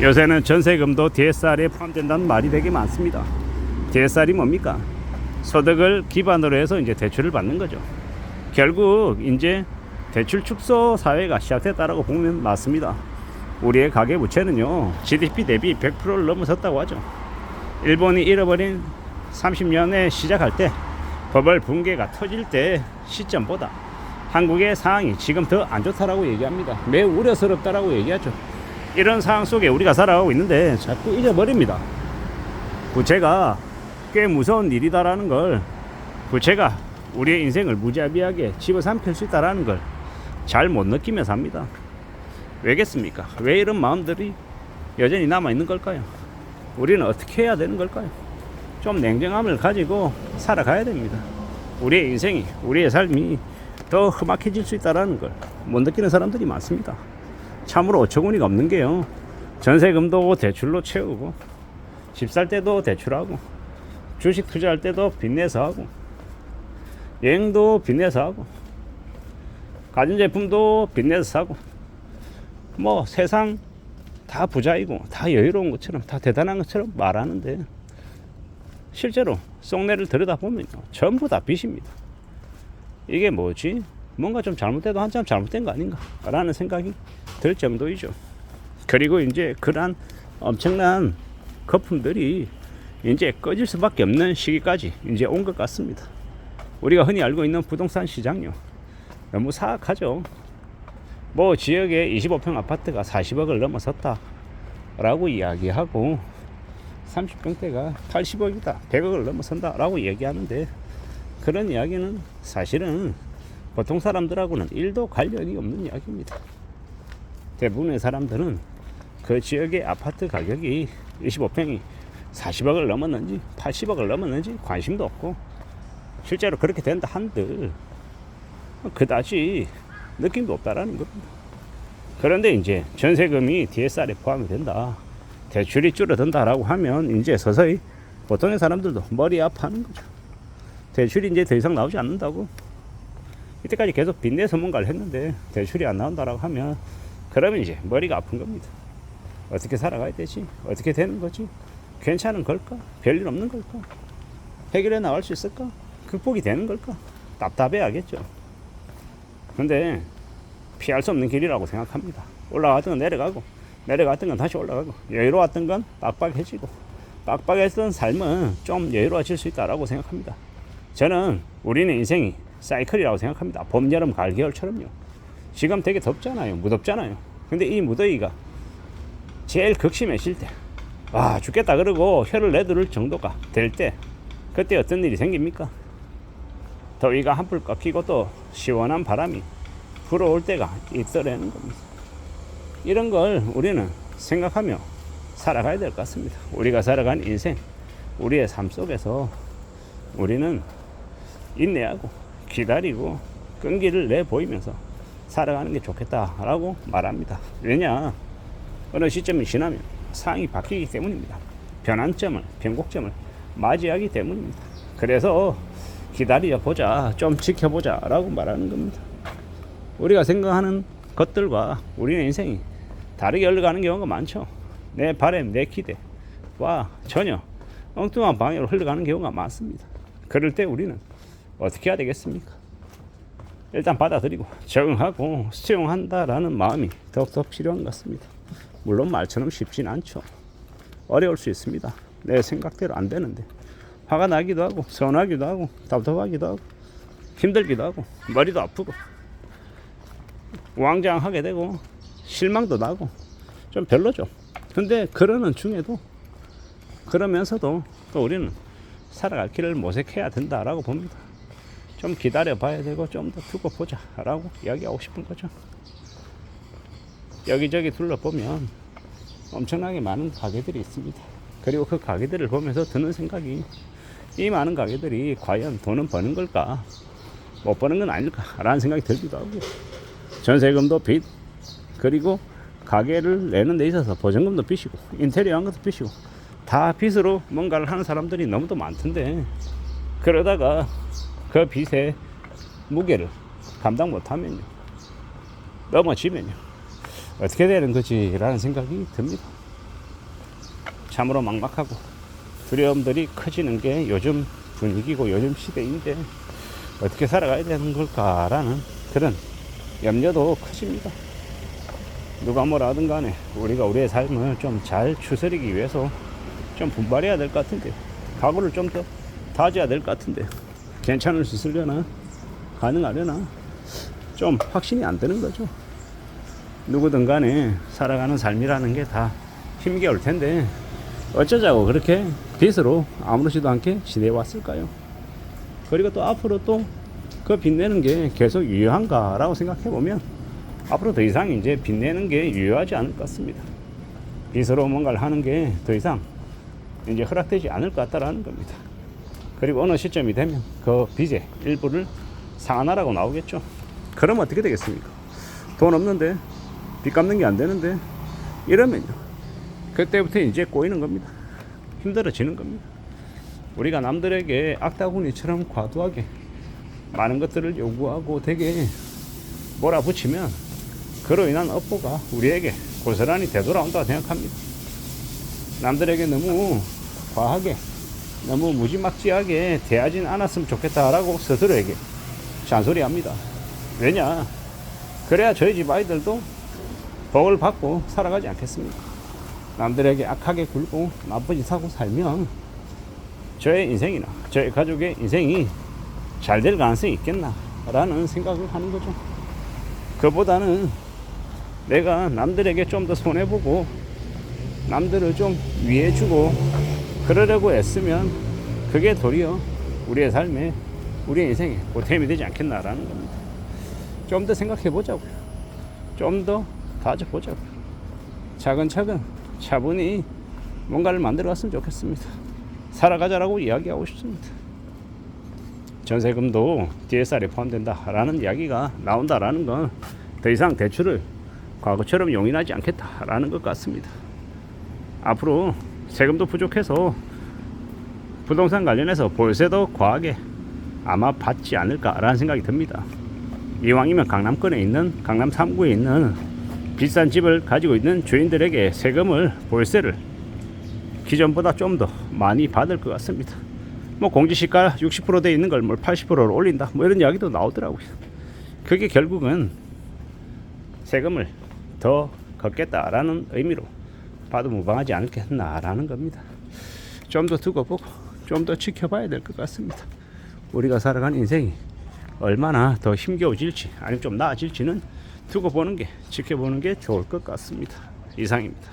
요새는 전세금도 DSR에 포함된다는 말이 되게 많습니다. DSR이 뭡니까? 소득을 기반으로 해서 이제 대출을 받는 거죠. 결국 이제 대출 축소 사회가 시작됐다라고 보면 맞습니다. 우리의 가계부채는요, GDP 대비 100%를 넘어섰다고 하죠. 일본이 잃어버린 30년에 시작할 때 버블 붕괴가 터질 때 시점보다 한국의 상황이 지금 더 안 좋다라고 얘기합니다. 매우 우려스럽다라고 얘기하죠. 이런 상황 속에 우리가 살아가고 있는데 자꾸 잊어버립니다. 부채가 꽤 무서운 일이다라는 걸, 부채가 우리의 인생을 무자비하게 집어삼킬 수 있다라는 걸 잘 못 느끼며 삽니다. 왜겠습니까? 왜 이런 마음들이 여전히 남아있는 걸까요? 우리는 어떻게 해야 되는 걸까요? 좀 냉정함을 가지고 살아가야 됩니다. 우리의 인생이, 우리의 삶이 더 험악해질 수 있다는 걸 못 느끼는 사람들이 많습니다. 참으로 어처구니가 없는 게요, 전세금도 대출로 채우고, 집 살 때도 대출하고, 주식 투자할 때도 빚내서 하고, 여행도 빚내서 하고, 가전제품도 빚내서 사고, 뭐 세상 다 부자이고 다 여유로운 것처럼, 다 대단한 것처럼 말하는데 실제로 속내를 들여다보면 전부 다 빚입니다. 이게 뭐지? 뭔가 좀 잘못돼도 한참 잘못된 거 아닌가 라는 생각이 들 정도이죠. 그리고 이제 그러한 엄청난 거품들이 이제 꺼질 수밖에 없는 시기까지 이제 온 것 같습니다. 우리가 흔히 알고 있는 부동산 시장요, 너무 사악하죠. 뭐 지역에 25평 아파트가 40억을 넘어섰다 라고 이야기하고, 30평대가 80억이다, 100억을 넘어선다 라고 얘기하는데, 그런 이야기는 사실은 보통 사람들하고는 1도 관련이 없는 이야기입니다. 대부분의 사람들은 그 지역의 아파트 가격이 25평이 40억을 넘었는지 80억을 넘었는지 관심도 없고, 실제로 그렇게 된다 한들 그다지 느낌도 없다라는 겁니다. 그런데 이제 전세금이 DSR에 포함이 된다, 대출이 줄어든다라고 하면 이제 서서히 보통의 사람들도 머리 아파하는 거죠. 대출이 이제 더 이상 나오지 않는다고. 이때까지 계속 빚내서 뭔가를 했는데 대출이 안 나온다라고 하면, 그러면 이제 머리가 아픈 겁니다. 어떻게 살아가야 되지? 어떻게 되는 거지? 괜찮은 걸까? 별일 없는 걸까? 해결해 나갈 수 있을까? 극복이 되는 걸까? 답답해야겠죠. 근데 피할 수 없는 길이라고 생각합니다. 올라갔던 건 내려가고, 내려갔던 건 다시 올라가고, 여유로웠던 건 빡빡해지고, 빡빡했던 삶은 좀 여유로워질 수 있다라고 생각합니다. 저는 우리는 인생이 사이클이라고 생각합니다. 봄, 여름, 가을, 겨울처럼요. 지금 되게 덥잖아요. 무덥잖아요. 근데 이 무더위가 제일 극심해질 때, 와 죽겠다 그러고 혀를 내두를 정도가 될 때, 그때 어떤 일이 생깁니까? 더위가 한풀 꺾이고 또 시원한 바람이 불어올 때가 있더라는 겁니다. 이런 걸 우리는 생각하며 살아가야 될 것 같습니다. 우리가 살아간 인생, 우리의 삶 속에서 우리는 인내하고 기다리고 끈기를 내보이면서 살아가는 게 좋겠다라고 말합니다. 왜냐? 어느 시점이 지나면 상황이 바뀌기 때문입니다. 변환점을, 변곡점을 맞이하기 때문입니다. 그래서 기다려보자, 좀 지켜보자 라고 말하는 겁니다. 우리가 생각하는 것들과 우리의 인생이 다르게 흘러가는 경우가 많죠. 내 바람, 내 기대와 전혀 엉뚱한 방향으로 흘러가는 경우가 많습니다. 그럴 때 우리는 어떻게 해야 되겠습니까? 일단 받아들이고 적응하고 수용한다라는 마음이 더욱더 필요한 것 같습니다. 물론 말처럼 쉽진 않죠. 어려울 수 있습니다. 내 생각대로 안 되는데 화가 나기도 하고, 서운하기도 하고, 답답하기도 하고, 힘들기도 하고, 머리도 아프고, 우왕좌왕하게 되고, 실망도 나고, 좀 별로죠. 근데 그러는 중에도, 그러면서도 또 우리는 살아갈 길을 모색해야 된다라고 봅니다. 좀 기다려 봐야 되고, 좀 더 두고 보자 라고 이야기하고 싶은 거죠. 여기저기 둘러보면 엄청나게 많은 가게들이 있습니다. 그리고 그 가게들을 보면서 드는 생각이, 이 많은 가게들이 과연 돈은 버는 걸까? 못 버는 건 아닐까? 라는 생각이 들기도 하고, 전세금도 빚, 그리고 가게를 내는 데 있어서 보증금도 빚이고, 인테리어 한 것도 빚이고, 다 빚으로 뭔가를 하는 사람들이 너무도 많던데, 그러다가 그 빚의 무게를 감당 못하면요, 넘어지면요, 어떻게 되는 거지? 라는 생각이 듭니다. 참으로 막막하고 두려움들이 커지는 게 요즘 분위기고 요즘 시대인데 어떻게 살아가야 되는 걸까라는 그런 염려도 커집니다. 누가 뭐라 하든 간에 우리가 우리의 삶을 좀 잘 추스리기 위해서 좀 분발해야 될 것 같은데, 각오를 좀 더 다져야 될 것 같은데, 괜찮을 수 있으려나, 가능하려나, 좀 확신이 안 드는 거죠. 누구든 간에 살아가는 삶이라는 게 다 힘겨울 텐데 어쩌자고 그렇게 빚으로 아무렇지도 않게 지내해 왔을까요? 그리고 또 앞으로 또 그 빚내는 게 계속 유효한가라고 생각해 보면 앞으로 더 이상 이제 빚내는 게 유효하지 않을 것 같습니다. 빚으로 뭔가를 하는 게 더 이상 이제 허락되지 않을 것 같다라는 겁니다. 그리고 어느 시점이 되면 그 빚의 일부를 상환하라고 나오겠죠. 그럼 어떻게 되겠습니까? 돈 없는데 빚 갚는 게 안 되는데 이러면요, 그때부터 이제 꼬이는 겁니다. 힘들어지는 겁니다. 우리가 남들에게 악다구니처럼 과도하게 많은 것들을 요구하고 되게 몰아붙이면 그로 인한 업보가 우리에게 고스란히 되돌아온다고 생각합니다. 남들에게 너무 과하게, 너무 무지막지하게 대하진 않았으면 좋겠다라고 스스로에게 잔소리합니다. 왜냐? 그래야 저희 집 아이들도 복을 받고 살아가지 않겠습니까? 남들에게 악하게 굴고 나쁜 짓 하고 살면 저의 인생이나 저의 가족의 인생이 잘 될 가능성이 있겠나 라는 생각을 하는 거죠. 그보다는 내가 남들에게 좀 더 손해보고 남들을 좀 위해주고 그러려고 애쓰면 그게 도리어 우리의 삶에, 우리의 인생에 보탬이 되지 않겠나라는 겁니다. 좀 더 생각해 보자고요. 좀 더 다져보자고요. 차근차근 차분히 뭔가를 만들어 갔으면 좋겠습니다. 살아가자라고 이야기하고 싶습니다. 전세금도 DSR에 포함된다라는 이야기가 나온다라는 건 더 이상 대출을 과거처럼 용인하지 않겠다라는 것 같습니다. 앞으로 세금도 부족해서 부동산 관련해서 보유세도 과하게 아마 받지 않을까라는 생각이 듭니다. 이왕이면 강남권에 있는, 강남 3구에 있는 비싼 집을 가지고 있는 주인들에게 세금을, 보유세를 기존보다 좀 더 많이 받을 것 같습니다. 뭐 공시지가 60% 돼 있는 걸 뭐 80%로 올린다, 뭐 이런 이야기도 나오더라고요. 그게 결국은 세금을 더 걷겠다라는 의미로 봐도 무방하지 않겠나라는 겁니다. 좀 더 두고 보고 좀 더 지켜봐야 될 것 같습니다. 우리가 살아가는 인생이 얼마나 더 힘겨워질지 아니면 좀 나아질지는 두고 보는 게, 지켜보는 게 좋을 것 같습니다. 이상입니다.